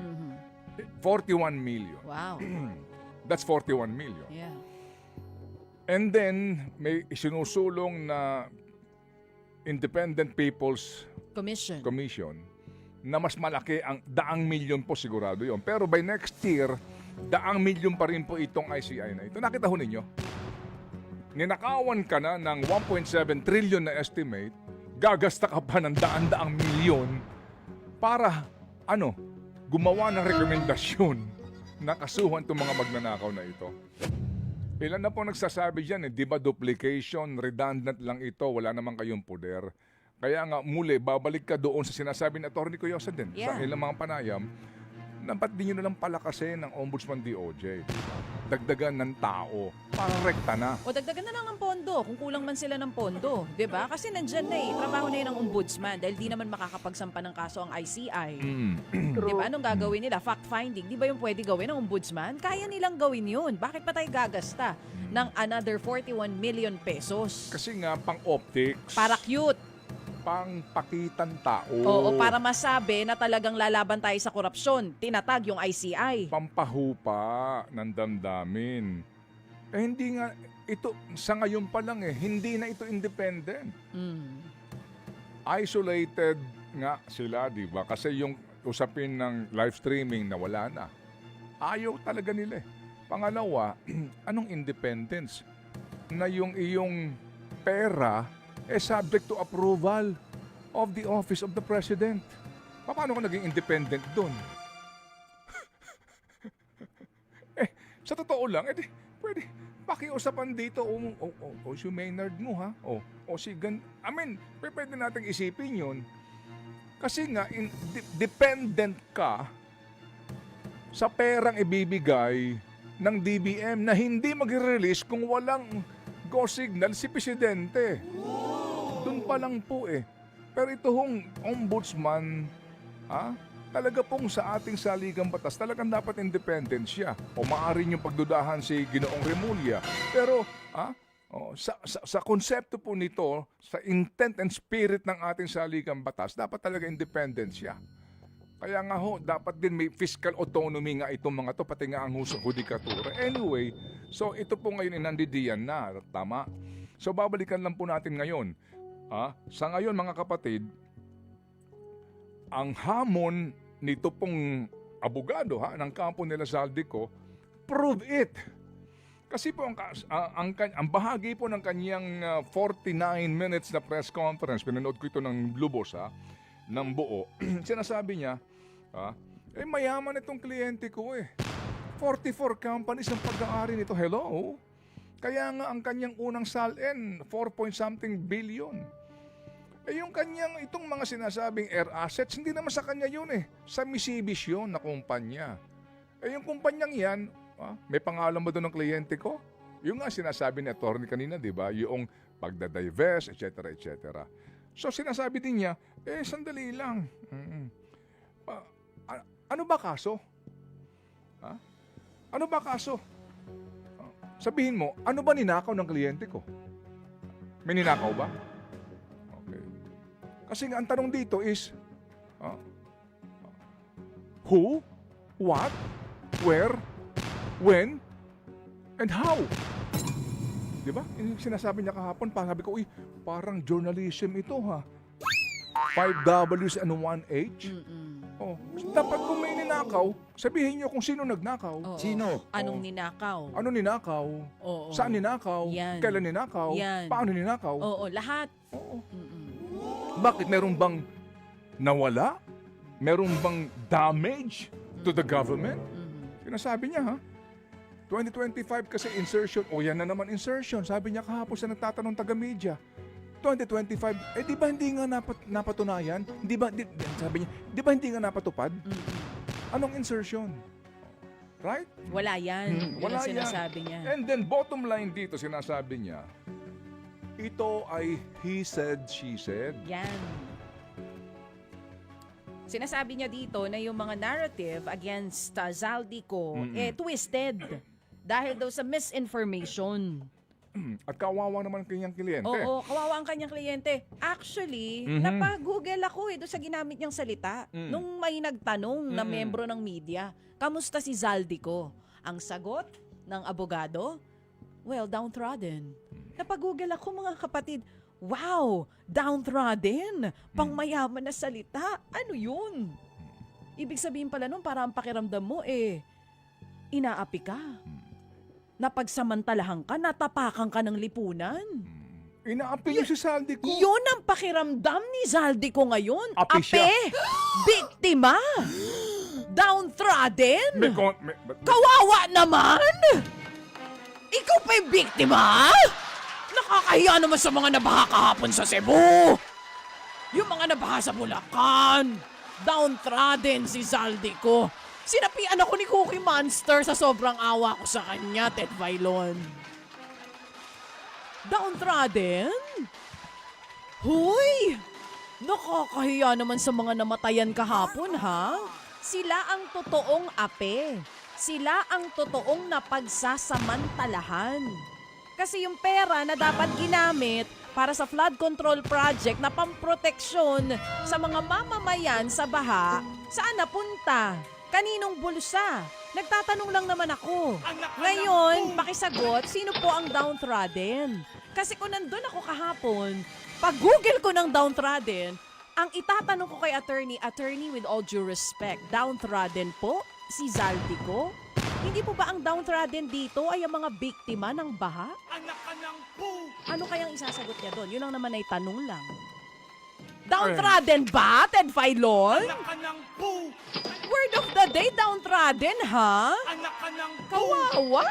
Speaker 1: 41 million.
Speaker 2: Wow.
Speaker 1: That's 41 million.
Speaker 2: Yeah.
Speaker 1: And then, may isinusulong na Independent People's
Speaker 2: Commission.
Speaker 1: Commission na mas malaki ang 100 milyon po sigurado yon. Pero by next year, 100 milyon pa rin po itong ICI na ito. Nakita ho ninyo? Ninakawan ka na ng 1.7 trillion na estimate, gagasta ka pa ng daan-daang milyon para, gumawa ng rekomendasyon na kasuhan itong mga magnanakaw na ito. Ilan na po nagsasabi dyan, di ba duplication, redundant lang ito, wala naman kayong poder. Kaya nga muli, babalik ka doon sa sinasabi ni Atty. Coyosa din, sa
Speaker 2: Yeah.
Speaker 1: ilang mga panayam, na ba't di nyo nalang palakasin ng Ombudsman DOJ? Dagdagan ng tao, para rekta na.
Speaker 2: O dagdagan na lang ng pondo kung kulang man sila ng pondo. 'Di ba? Kasi nandyan na trabaho na yun ng ombudsman dahil di naman makakapagsampa ng kaso ang ICI. 'Di ba? Anong gagawin nila? Fact-finding. Di ba yung pwede gawin ng ombudsman? Kaya nilang gawin yun. Bakit pa tayo gagasta ng another 41 million pesos?
Speaker 1: Kasi nga, pang-optics,
Speaker 2: Para cute.
Speaker 1: pang-pakitan tao,
Speaker 2: Oo, para masabi na talagang lalaban tayo sa korupsyon. Tinatag yung ICI.
Speaker 1: pampahupa ng damdamin. Hindi nga, ito, sa ngayon pa lang hindi na ito independent. Isolated nga sila, di ba? Kasi yung usapin ng live streaming na wala na. Ayaw talaga nila Pangalawa, anong independence? Na yung iyong pera subject to approval of the office of the president. Paano ka naging independent doon? Sa totoo lang, pwede pakiusapan dito o si Maynard mo ha? O si pwede nating isipin yun. Kasi nga, dependent ka sa perang ibibigay ng DBM na hindi mag-release kung walang go signal si Presidente. Doon pa lang po Pero ito hong ombudsman, talaga pong sa ating saligang batas, talagang dapat independent siya. O maaari niyong pagdudahan si Ginoong Remulla. Pero, sa konsepto po nito, sa intent and spirit ng ating saligang batas, dapat talaga independent siya. Kaya nga dapat din may fiscal autonomy nga itong mga to, pati nga ang hudikatura. Anyway, so ito po ngayon nandidiyan na, tama? So babalikan lang po natin ngayon. Sa ngayon mga kapatid, ang hamon nito pong abogado ng kampo nila Zaldico, prove it. Kasi po ang bahagi po ng kanyang 49 minutes na press conference, pinanood ko ito ng lubos ng buo, sinasabi niya, mayaman itong kliyente ko 44 companies ang pag-aari nito. Hello? Kaya nga ang kanyang unang salin, 4-point-something billion. Yung kanyang, itong mga sinasabing air assets, hindi naman sa kanya yun Sa Mitsubishi yun na kumpanya. Yung kumpanyang yan, may pangalan ba doon ng kliyente ko? Yung nga sinasabi ni attorney kanina, di ba? Yung pagdadivest, etc., etc. So sinasabi din niya, sandali lang. Ano ba kaso? Ano ba kaso? Sabihin mo, ano ba ninakaw ng kliyente ko? May ninakaw ba? Okay. Kasi nga ang tanong dito is, who, what, where, when, and how? Diba? Yung sinasabi niya kahapon, sabi ko, parang journalism ito 5 Ws and 1 H. Oh, dapat kung may ninakaw, sabihin nyo kung sino nagnakaw.
Speaker 2: Oo.
Speaker 7: Sino?
Speaker 2: Anong ninakaw?
Speaker 1: Ano ninakaw?
Speaker 2: Oo.
Speaker 1: Saan ninakaw?
Speaker 2: Yan.
Speaker 1: Kailan ninakaw?
Speaker 2: Yan.
Speaker 1: Paano ninakaw?
Speaker 2: Oo, lahat.
Speaker 1: Oo. Bakit? Meron bang nawala? Meron bang damage to the government? Sinasabi niya, ha? 2025 kasi insertion. O yan na naman insertion. Sabi niya kahapon sa nagtatanong taga-media. 2025, di ba hindi nga napatunayan? Sabi niya, di ba hindi nga napatupad? Anong insertion? Right?
Speaker 2: Wala yan. Yun
Speaker 1: Wala
Speaker 2: ang
Speaker 1: yan.
Speaker 2: sinasabi niya.
Speaker 1: And then bottom line dito, sinasabi niya, ito ay he said, she said.
Speaker 2: Yan. Sinasabi niya dito na yung mga narrative against Zaldico twisted dahil daw sa misinformation.
Speaker 1: At kawawa naman kanyang kliyente.
Speaker 2: Oo, kawawa ang kanyang kliyente. Actually, napag-google ako doon sa ginamit niyang salita. Nung may nagtanong na membro ng media, kamusta si Zaldico? Ang sagot ng abogado, well, downtrodden. Napag-google ako mga kapatid, wow, downtrodden, pangmayaman na salita. Ano yun? Ibig sabihin pala nun, para ang pakiramdam mo inaapi ka. Napagsamantalahan ka, natapakan ka ng lipunan.
Speaker 1: Inaapi niyo si Zaldico.
Speaker 2: Yun ang pakiramdam ni Zaldico ngayon.
Speaker 1: Api siya.
Speaker 2: Biktima, downtrodden,
Speaker 1: May
Speaker 2: kawawa naman. Ikaw pa'y biktima? Nakakahiya naman sa mga nabaha kahapon sa Cebu. Yung mga nabaha sa Bulacan. Downtrodden si Zaldico. Sinapian ako ni Cookie Monster sa sobrang awa ko sa kanya, Ted Filon. Downtrodden? Hoy! Nakakahiya naman sa mga namatayan kahapon, ha? Sila ang totoong ape. Sila ang totoong napagsasamantalahan. Kasi yung pera na dapat ginamit para sa flood control project na pamproteksyon sa mga mamamayan sa baha, saan napunta? Kaninong bulsa? Nagtatanong lang naman ako. Ngayon, pakisagot, sino po ang downtrodden? Kasi kung nandun ako kahapon, pag-google ko ng downtrodden, ang itatanong ko kay attorney with all due respect, downtrodden po si Zaldico? Hindi po ba ang downtrodden dito ay ang mga biktima ng baha? Ano kayang isasagot niya doon? Yun lang naman ay tanong lang. Downtrodden ba, Ted Filon? Word of the day, downtrodden, ha? Kawawa!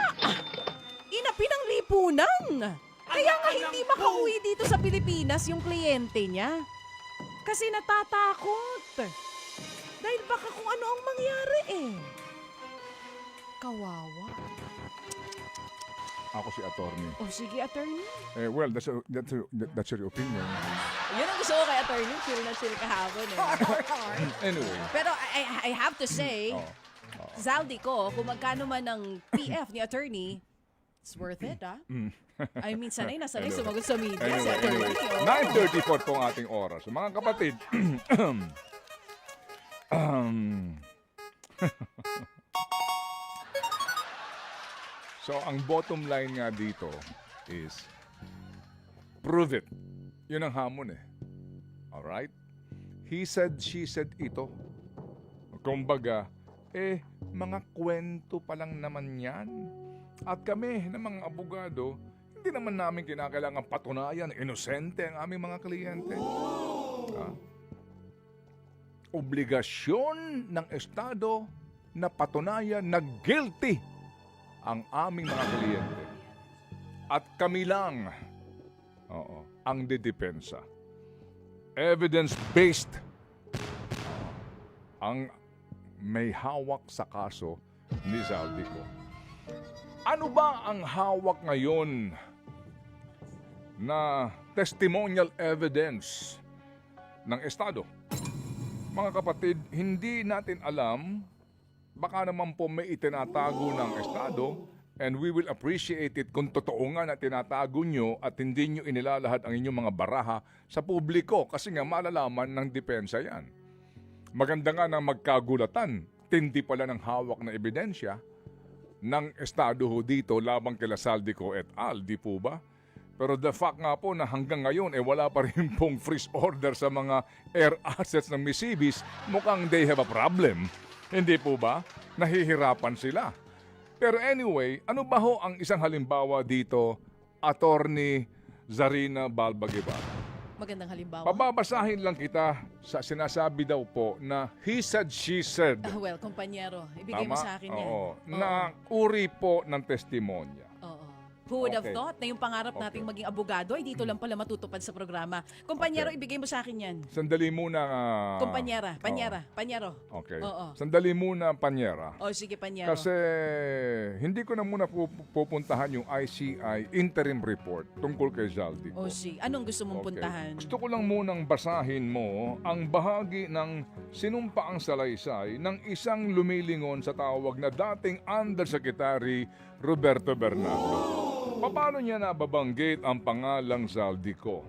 Speaker 2: Inapi ng lipunan. Kaya nga hindi makauwi dito sa Pilipinas yung kliyente niya. Kasi natatakot. Dahil baka kung ano ang mangyari Kawawa.
Speaker 1: Ako si attorney.
Speaker 2: O sige, attorney.
Speaker 1: Well, that's your opinion.
Speaker 2: Yun ang gusto ko kay attorney. Chill na chill kahapon
Speaker 1: Anyway.
Speaker 2: Pero I have to say,
Speaker 1: Oh.
Speaker 2: Zaldico, kung magkano man ng PF ni attorney, it's worth it, ha? I mean, sanay sumagot sa media si attorney.
Speaker 1: Anyway, 9:34 po ang ating oras. Mga kapatid, so, ang bottom line nga dito is prove it. Yun ang hamon Alright? He said, she said ito. Kumbaga, mga kwento pa lang naman yan. At kami ng mga abogado, hindi naman namin kinakailangan patunayan, inosente ang aming mga kliyente. Obligasyon ng Estado na patunayan na guilty ang aming mga kliyente. At kami lang ang didepensa. Evidence-based ang may hawak sa kaso ni Zaldico. Ano ba ang hawak ngayon na testimonial evidence ng Estado? Mga kapatid, hindi natin alam, baka naman po may itinatago ng Estado, and we will appreciate it kung totoo nga na tinatago nyo at hindi nyo inilalahad ang inyong mga baraha sa publiko kasi nga malalaman ng depensa yan. Maganda nga na magkagulatan, tindi pala ng hawak na ebidensya ng Estado ho dito labang kila Zaldico et al. Di po ba? Pero the fact nga po na hanggang ngayon wala pa rin pong freeze order sa mga air assets ng Misibis, mukhang they have a problem. Hindi po ba? Nahihirapan sila. Pero anyway, ano ba ho ang isang halimbawa dito, Attorney Zarina Balbagibar?
Speaker 2: Magandang halimbawa.
Speaker 1: Pababasahin lang kita sa sinasabi daw po na he said, she said.
Speaker 2: Well, kumpanyero, ibigay mo sa akin yan.
Speaker 1: Oo. Na uri po ng testimonya.
Speaker 2: Oo. Who would have
Speaker 1: Okay.
Speaker 2: thought na yung pangarap nating maging abogado ay dito lang pala matutupad sa programa. Kumpanyero,
Speaker 1: Okay.
Speaker 2: ibigay mo sa akin yan.
Speaker 1: Sandali muna.
Speaker 2: Kumpanyera, panyero.
Speaker 1: Okay.
Speaker 2: Oo.
Speaker 1: Sandali muna, Panyera.
Speaker 2: O sige, panyero.
Speaker 1: Kasi hindi ko na muna pupuntahan yung ICI interim report tungkol kay Zaldi.
Speaker 2: O sige, anong gusto mong puntahan?
Speaker 1: Gusto ko lang munang basahin mo ang bahagi ng sinumpaang salaysay ng isang lumilingon sa tawag na dating Undersecretary Roberto Bernardo. Paano niya nababanggit ang pangalang Zaldico?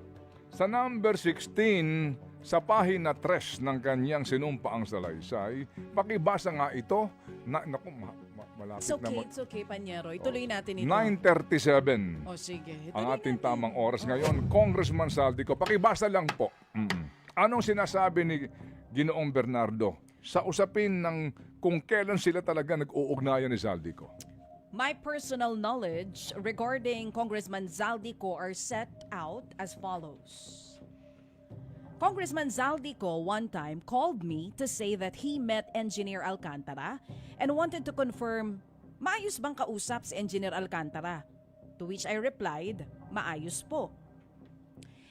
Speaker 1: Sa number 16, sa pahina 3 ng kanyang sinumpaang salaysay, pakibasa nga ito. Naku, malapit
Speaker 2: It's okay, panyero. Ituloy natin ito.
Speaker 1: 9:37.
Speaker 2: O sige, ituloy
Speaker 1: Ang ating
Speaker 2: natin.
Speaker 1: tamang oras ngayon, Congressman Zaldico. Pakibasa lang po. Anong sinasabi ni Ginoong Bernardo sa usapin ng kung kailan sila talaga nag-uugnayan ni Zaldico?
Speaker 2: My personal knowledge regarding Congressman Zaldico are set out as follows. Congressman Zaldico one time called me to say that he met Engineer Alcantara and wanted to confirm, maayos bang kausap si Engineer Alcantara? To which I replied, maayos po.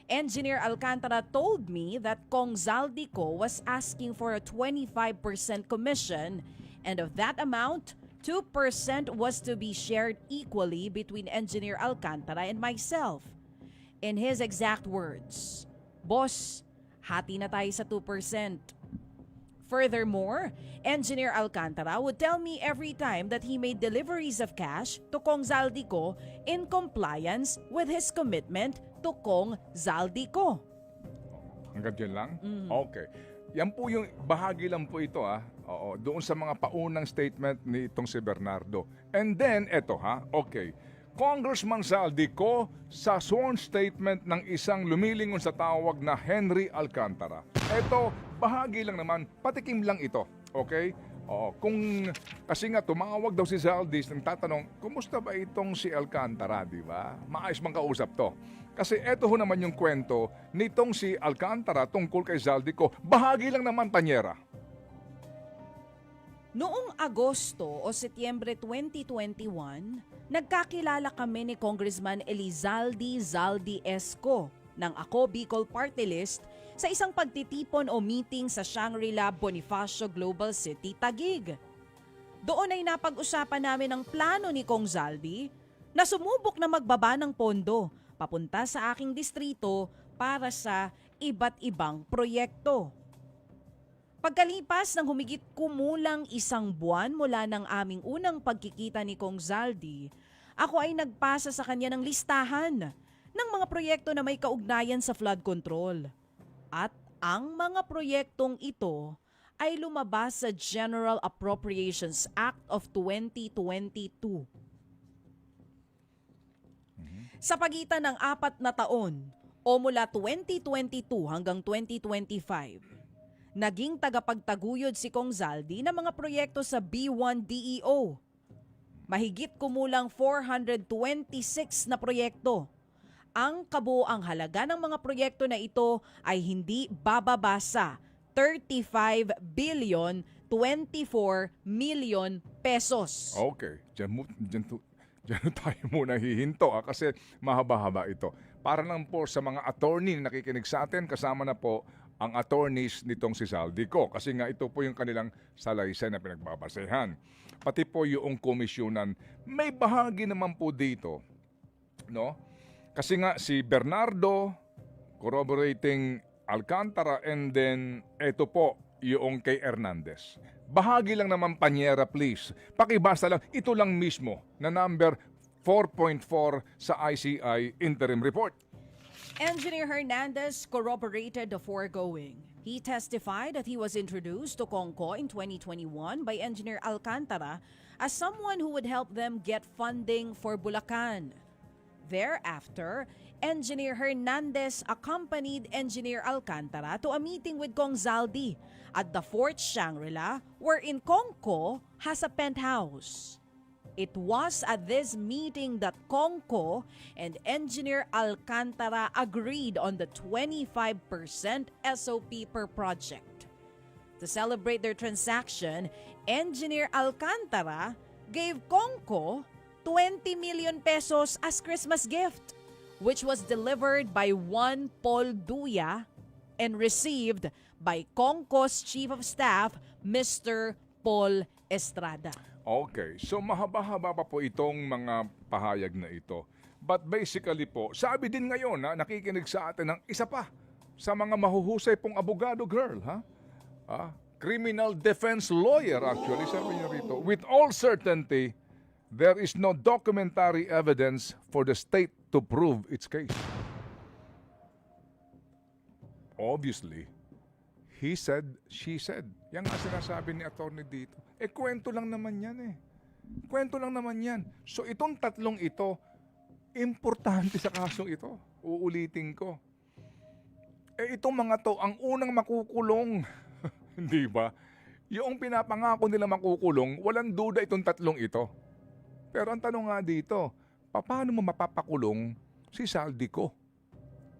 Speaker 2: Engineer Alcantara told me that Kong Zaldico was asking for a 25% commission, and of that amount, 2% was to be shared equally between Engineer Alcantara and myself. In his exact words, "Boss, hati na tayo sa 2%. Furthermore, Engineer Alcantara would tell me every time that he made deliveries of cash to Kong Zaldico in compliance with his commitment to Kong Zaldico."
Speaker 1: Hanggang dyan lang? Okay. Yan po yung bahagi lang po ito Oo, doon sa mga paunang statement ni itong si Bernardo. And then, eto okay. Congressman Zaldico sa sworn statement ng isang lumilingon sa tawag na Henry Alcantara. Eto, bahagi lang naman, patikim lang ito. Okay? Kasi nga tumawag daw si Zaldis nang tatanong, kumusta ba itong si Alcantara, di ba? Maayos bang kausap to? Kasi eto ho naman yung kwento nitong si Alcantara tungkol kay Zaldico. Bahagi lang naman, Panyera.
Speaker 2: Noong Agosto o Setyembre 2021, nagkakilala kami ni Congressman Elizalde Zaldi Esco ng Ako Bicol Party List sa isang pagtitipon o meeting sa Shangri-La Bonifacio Global City, Taguig. Doon ay napag-usapan namin ang plano ni Kong Zaldi na sumubok na magbaba ng pondo papunta sa aking distrito para sa iba't ibang proyekto. Pagkalipas ng humigit kumulang 1 buwan mula ng aming unang pagkikita ni Kong Zaldi, ako ay nagpasa sa kanya ng listahan ng mga proyekto na may kaugnayan sa flood control. At ang mga proyektong ito ay lumabas sa General Appropriations Act of 2022. Sa pagitan ng 4 na taon o mula 2022 hanggang 2025, naging tagapagtaguyod si Kong Zaldi ng mga proyekto sa B1DEO. Mahigit kumulang 426 na proyekto. Ang kabuoang halaga ng mga proyekto na ito ay hindi bababa sa 35 billion 24 million pesos.
Speaker 1: Okay. Diyan tayo muna hihinto kasi mahaba-haba ito. Para lang po sa mga attorney na nakikinig sa atin, kasama na po ang attorneys nitong si Zaldico. Kasi nga ito po yung kanilang salaysay na pinagbabasehan. Pati po yung komisyonan. May bahagi naman po dito, no? Kasi nga si Bernardo corroborating Alcantara and then ito po yung kay Hernandez. Bahagi lang naman, Panyera, please. Pakibasa lang, ito lang mismo na number 4.4 sa ICI interim report.
Speaker 2: Engineer Hernandez corroborated the foregoing. He testified that he was introduced to Kongko in 2021 by Engineer Alcantara as someone who would help them get funding for Bulacan. Thereafter, Engineer Hernandez accompanied Engineer Alcantara to a meeting with Kong Zaldi at the Fort Shangri-La, wherein Kong Ko has a penthouse. It was at this meeting that Kong Ko and Engineer Alcantara agreed on the 25% SOP per project. To celebrate their transaction, Engineer Alcantara gave Kong Ko 20 million pesos as Christmas gift, which was delivered by one Paul Duya and received by Kong Ko's Chief of Staff, Mr. Paul Estrada.
Speaker 1: Okay, so mahaba-haba pa po itong mga pahayag na ito. But basically po, sabi din ngayon na nakikinig sa atin ng isa pa sa mga mahuhusay pong abogado, girl, ha? Criminal defense lawyer actually, sabi niya rito. With all certainty, there is no documentary evidence for the state to prove its case. Obviously, he said, she said. Yan nga sinasabi ni attorney dito. Kwento lang naman yan eh. Kwento lang naman yan. So itong tatlong ito, importante sa kasong ito. Uulitin ko. Itong mga to, ang unang makukulong. Hindi ba? Yung pinapangako nila makukulong, walang duda itong tatlong ito. Pero ang tanong nga dito, paano mo mapapakulong si Saldico?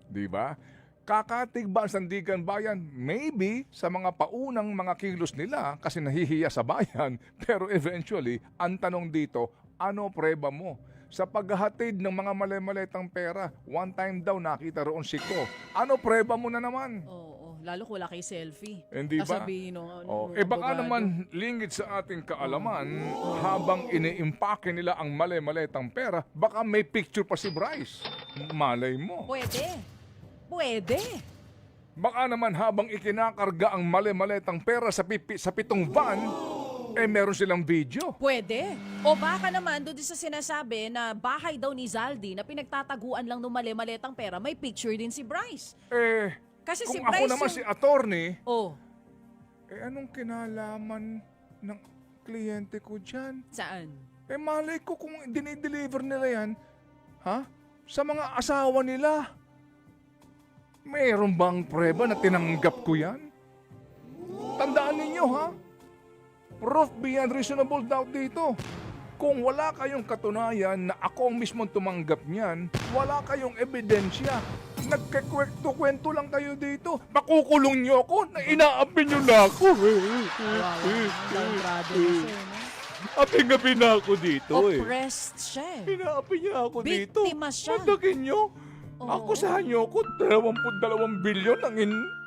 Speaker 1: Di ba? Kakatig ba ang Sandigan Bayan? Maybe sa mga paunang mga kilos nila kasi nahihiya sa bayan. Pero eventually, ang tanong dito, ano preba mo? Sa paghahatid ng mga mali-malitang pera, one time daw nakita roon si Ko. Ano preba mo na naman?
Speaker 2: Oo, lalo kung wala kay selfie.
Speaker 1: Hindi ba?
Speaker 2: Sasabihin nung
Speaker 1: baka
Speaker 2: abogado.
Speaker 1: naman lingid sa ating kaalaman, habang iniimpake nila ang mali-malitang pera, baka may picture pa si Bryce. Malay mo.
Speaker 2: Pwede.
Speaker 1: Baka naman habang ikinakarga ang mali-malitang pera sa pitong van, meron silang video.
Speaker 2: Pwede. O baka naman, doon sa sinasabi na bahay daw ni Zaldi na pinagtataguan lang ng mali-malitang pera, may picture din si Bryce. Kasi
Speaker 1: Kung
Speaker 2: si
Speaker 1: ako
Speaker 2: Bryce
Speaker 1: naman si attorney,
Speaker 2: Oh,
Speaker 1: anong kinalaman ng kliyente ko dyan?
Speaker 2: saan?
Speaker 1: Malay ko kung dinideliver nila yan, sa mga asawa nila. Mayroon bang preba na tinanggap ko yan? Tandaan ninyo, Proof beyond reasonable doubt dito. Kung wala kayong katunayan na ako ang mismo tumanggap niyan, wala kayong ebidensya. Nagkikwento-kwento lang kayo dito. Makukulong niyo ako na inaapi niyo na ako.
Speaker 2: Downgrado na siya, no?
Speaker 1: Api-api na ako dito
Speaker 2: Oppressed siya eh.
Speaker 1: Inaapi niya ako dito.
Speaker 2: Biktima siya.
Speaker 1: Patakin niyo. Akusahan niyo ako 22 bilyon ang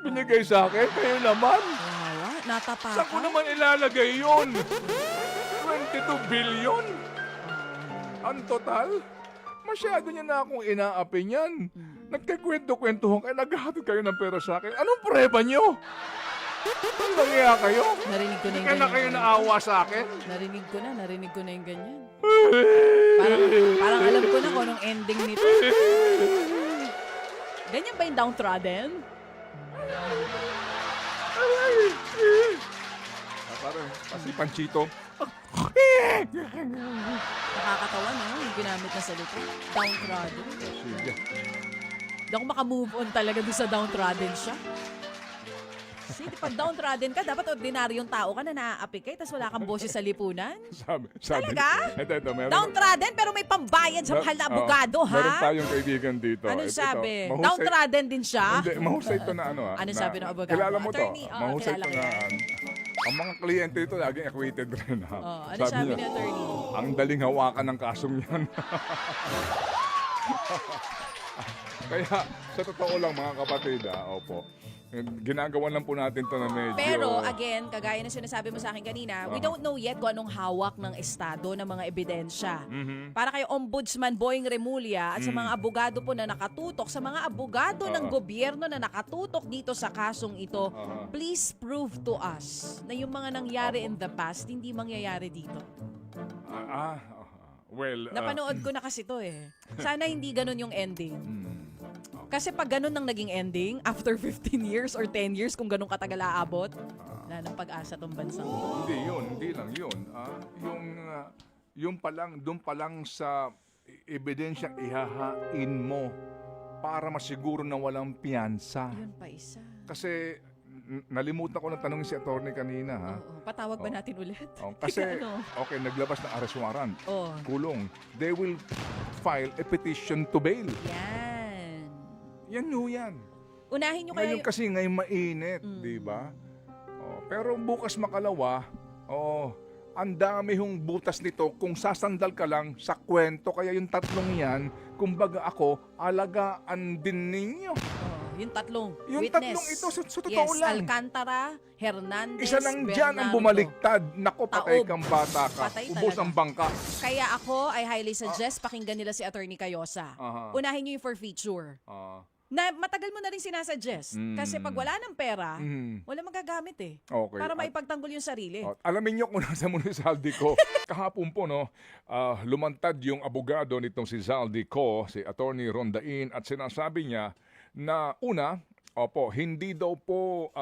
Speaker 1: binigay sa akin. Kayo naman.
Speaker 2: Wawa, natapakan.
Speaker 1: Saan ko naman ilalagay yun? 22 billion? Ang total? Masyado niya na akong inaapi niyan. Nagkikwento-kwentuhan kayo, naghahatid kayo ng pera sa akin. Anong preba niyo? Anong nangyaya kayo?
Speaker 2: Narinig ko na yung
Speaker 1: Kaya na kayo naawa sa akin?
Speaker 2: Narinig ko na yung ganyan. Parang alam ko na kung anong ending nito. Ganyan ba yung downtrodden?
Speaker 1: Parang kasi Panchito.
Speaker 2: Nakakatawa, no? Yung ginamit na salita. Downtrodden.
Speaker 1: Sige.
Speaker 2: Hindi ako makamove on talaga doon sa downtrodden siya. Kasi pag downtrodden ka, dapat ordinaryong tao ka na naaapi ka, tapos wala kang boses sa lipunan.
Speaker 1: Sabi.
Speaker 2: Talaga?
Speaker 1: Ito, meron.
Speaker 2: Downtrodden pero may pambayad sa mahal na abogado, ha?
Speaker 1: Meron tayong kaibigan dito.
Speaker 2: Anong
Speaker 1: Ito,
Speaker 2: sabi?
Speaker 1: mahusay-
Speaker 2: Downtrodden din siya?
Speaker 1: Hindi, mahusay ito na ano
Speaker 2: Anong sabi ng abogado?
Speaker 1: Kilala mo to?
Speaker 2: Attorney,
Speaker 1: Mahusay
Speaker 2: kilala
Speaker 1: ito
Speaker 2: ko
Speaker 1: na.
Speaker 2: yan.
Speaker 1: Ang mga kliyente ito laging acquitted rin.
Speaker 2: Ano sabi ni attorney?
Speaker 1: Ang daling hawakan ng kasong yan. Kaya sa totoo lang mga kapatid, opo. Ginagawa lang po natin to na medyo...
Speaker 2: Pero again, kagaya ng sinasabi mo sa akin kanina, we don't know yet kung anong hawak ng Estado ng mga ebidensya. Para kay Ombudsman Boying Remulla at sa mga abogado po na nakatutok, sa mga abogado ng gobyerno na nakatutok dito sa kasong ito, please prove to us na yung mga nangyari in the past, hindi mangyayari dito.
Speaker 1: Well...
Speaker 2: Napanood ko na kasi to eh. Sana hindi ganun yung ending. Kasi pag ganun ang naging ending, after 15 years or 10 years, kung ganun katagal aabot, wala nang pag-asa tong bansang ito.
Speaker 1: Hindi lang yun. Yung pa lang, doon pa lang sa ebidensyang ihahain mo para masiguro na walang piyansa.
Speaker 2: Yun pa isa.
Speaker 1: Kasi nalimutan ko na tanongin si attorney kanina, ha?
Speaker 2: Oo. Patawag ba
Speaker 1: Oh.
Speaker 2: natin ulit?
Speaker 1: Oh, kasi,
Speaker 2: Ano?
Speaker 1: okay, naglabas ng arrest warrant.
Speaker 2: Oh.
Speaker 1: Kulong. They will file a petition to bail.
Speaker 2: Yan.
Speaker 1: Yan ho yan.
Speaker 2: Unahin nyo kaya
Speaker 1: Ngayon kasi ngayon mainit,
Speaker 2: Mm.
Speaker 1: di ba? Oh, pero bukas makalawa, ang dami hong butas nito kung sasandal ka lang sa kwento. Kaya yung tatlong yan, kumbaga ako, alagaan din ninyo.
Speaker 2: yung tatlong
Speaker 1: Yung
Speaker 2: witness.
Speaker 1: tatlong ito, sa totoo
Speaker 2: yes,
Speaker 1: lang.
Speaker 2: Alcantara, Hernandez,
Speaker 1: Isa lang dyan ang
Speaker 2: Bernardo.
Speaker 1: bumaliktad. Nako, patay
Speaker 2: Taob.
Speaker 1: kang bata ka.
Speaker 2: Patay
Speaker 1: Ubos
Speaker 2: talaga.
Speaker 1: ang bangka.
Speaker 2: Kaya ako ay highly suggest pakinggan nila si Attorney Cayosa.
Speaker 1: Aha.
Speaker 2: Unahin nyo yung forfeiture. Na matagal mo na rin sinasuggest. Kasi pag wala ng pera, wala magagamit eh.
Speaker 1: Okay.
Speaker 2: Para
Speaker 1: At-
Speaker 2: maipagtanggol yung sarili.
Speaker 1: Alamin niyo kung nasa muna si Zaldi ko. Kahapon po, lumantad yung abogado nitong si Zaldi ko, si Attorney Rondain, at sinasabi niya na una, hindi daw po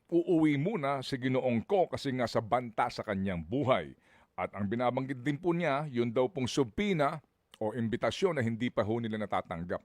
Speaker 1: uuwi muna si Ginoong Ko kasi nga sa banta sa kanyang buhay. At ang binabanggit din po niya, yun daw pong subpina o imbitasyon na hindi pa ho nila natatanggap.